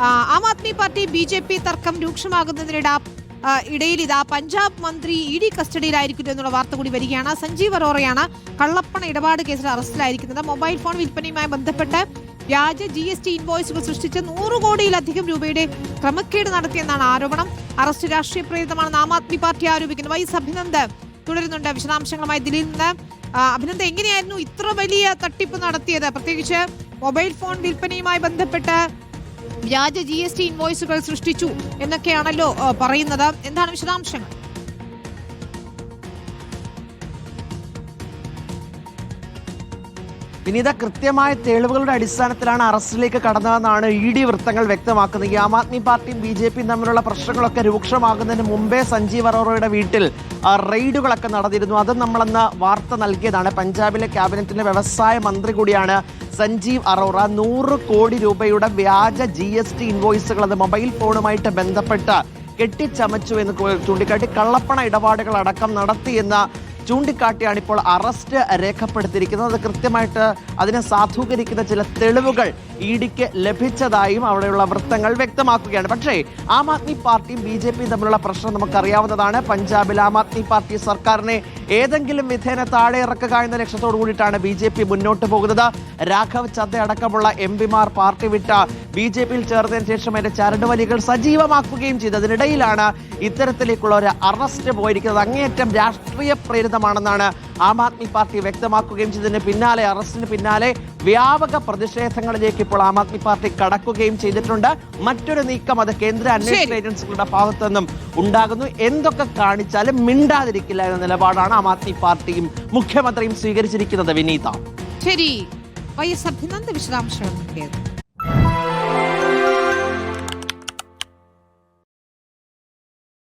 Aam Aadmi party BJP തർക്കം ഇടയിൽ ഇതാ പഞ്ചാബ് മന്ത്രി ED കസ്റ്റഡിയിലായിരിക്കുന്നു എന്നുള്ള വാർത്ത കൂടി വരികയാണ്. സഞ്ജീവ് അറോറയാണ് കള്ളപ്പണ ഇടപാട് കേസിൽ അറസ്റ്റിലായിരിക്കുന്നത്. മൊബൈൽ ഫോൺ വിൽപ്പനയുമായി ബന്ധപ്പെട്ട് വ്യാജ GST ഇൻവോയ്സുകൾ സൃഷ്ടിച്ച് 100 കോടിയിലധികം രൂപയുടെ ക്രമക്കേട് നടത്തിയെന്നാണ് ആരോപണം. അറസ്റ്റ് രാഷ്ട്രീയ പ്രേരിതമാണെന്ന് ആം ആദ്മി പാർട്ടി ആരോപിക്കുന്നു. വൈസ് അഭിനന്ദ് തുടരുന്നുണ്ട് വിശദാംശങ്ങളുമായി ദില്ലിയിൽ നിന്ന്. അഭിനന്ദ്, എങ്ങനെയായിരുന്നു ഇത്ര വലിയ തട്ടിപ്പ് നടത്തിയത്? പ്രത്യേകിച്ച് മൊബൈൽ ഫോൺ വിൽപ്പനയുമായി ബന്ധപ്പെട്ട് വ്യാജ GST ഇൻവോയ്സുകൾ സൃഷ്ടിച്ചു എന്നൊക്കെയാണല്ലോ പറയുന്നത്. എന്താണ് വിശദാംശങ്ങൾ? വിനീത, കൃത്യമായ തെളിവുകളുടെ അടിസ്ഥാനത്തിലാണ് അറസ്റ്റിലേക്ക് കടന്നതെന്നാണ് ED വൃത്തങ്ങൾ വ്യക്തമാക്കുന്നത്. ഈ ആം ആദ്മി പാർട്ടിയും BJPയും തമ്മിലുള്ള പ്രശ്നങ്ങളൊക്കെ രൂക്ഷമാകുന്നതിന് മുമ്പേ സഞ്ജീവ് അറോറയുടെ വീട്ടിൽ റെയ്ഡുകളൊക്കെ നടന്നിരുന്നു. അത് നമ്മളന്ന് വാർത്ത നൽകിയതാണ്. പഞ്ചാബിലെ ക്യാബിനറ്റിലെ വ്യവസായ മന്ത്രി കൂടിയാണ് സഞ്ജീവ് അറോറ. 100 കോടി രൂപയുടെ വ്യാജ GST ഇൻവോയ്സുകൾ അത് മൊബൈൽ ഫോണുമായിട്ട് ബന്ധപ്പെട്ട് കെട്ടിച്ചമച്ചു എന്ന് ചൂണ്ടിക്കാട്ടി കള്ളപ്പണ ഇടപാടുകൾ അടക്കം നടത്തിയെന്ന ചൂണ്ടിക്കാട്ടിയാണ് ഇപ്പോൾ അറസ്റ്റ് രേഖപ്പെടുത്തിയിരിക്കുന്നത്. അത് കൃത്യമായിട്ട് അതിനെ സാധൂകരിക്കുന്ന ചില തെളിവുകൾ EDക്ക് ലഭിച്ചതായും അവിടെയുള്ള വൃത്തങ്ങൾ വ്യക്തമാക്കുകയാണ്. പക്ഷേ ആം ആദ്മി പാർട്ടിയും BJPയും തമ്മിലുള്ള പ്രശ്നം നമുക്കറിയാവുന്നതാണ്. പഞ്ചാബിൽ ആം ആദ്മി പാർട്ടി സർക്കാരിനെ ഏതെങ്കിലും വിധേന താഴെ ഇറക്കുക എന്ന ലക്ഷ്യത്തോടു കൂടിയിട്ടാണ് BJP മുന്നോട്ട് പോകുന്നത്. രാഘവ് ചദ്ദ അടക്കമുള്ള MPമാർ പാർട്ടി വിട്ട BJPയിൽ ചേർന്നതിന് ശേഷം അതിന്റെ ചരടുവലികൾ സജീവമാക്കുകയും ചെയ്തു. അതിനിടയിലാണ് ഇത്തരത്തിലേക്കുള്ള ഒരു അറസ്റ്റ് പോയിരിക്കുന്നത്. അങ്ങേയറ്റം രാഷ്ട്രീയ പ്രേരിതമാണെന്നാണ് ആം ആദ്മി പാർട്ടി വ്യക്തമാക്കുകയും ചെയ്തതിന് പിന്നാലെ അറസ്റ്റിന് പിന്നാലെ വ്യാപക പ്രതിഷേധങ്ങളിലേക്ക് ഇപ്പോൾ ആം ആദ്മി പാർട്ടി കടക്കുകയും ചെയ്തിട്ടുണ്ട്. മറ്റൊരു നീക്കം അത് കേന്ദ്ര അന്വേഷണ ഏജൻസികളുടെ ഭാഗത്തു നിന്നും ഉണ്ടാകുന്നു. എന്തൊക്കെ കാണിച്ചാലും മിണ്ടാതിരിക്കില്ല എന്ന നിലപാടാണ് ആം ആദ്മി പാർട്ടിയും മുഖ്യമന്ത്രിയും സ്വീകരിച്ചിരിക്കുന്നത്. വിനീത, ശരി. വൈഎസ് അഭിനന്ദ് വിശദാംശങ്ങൾ.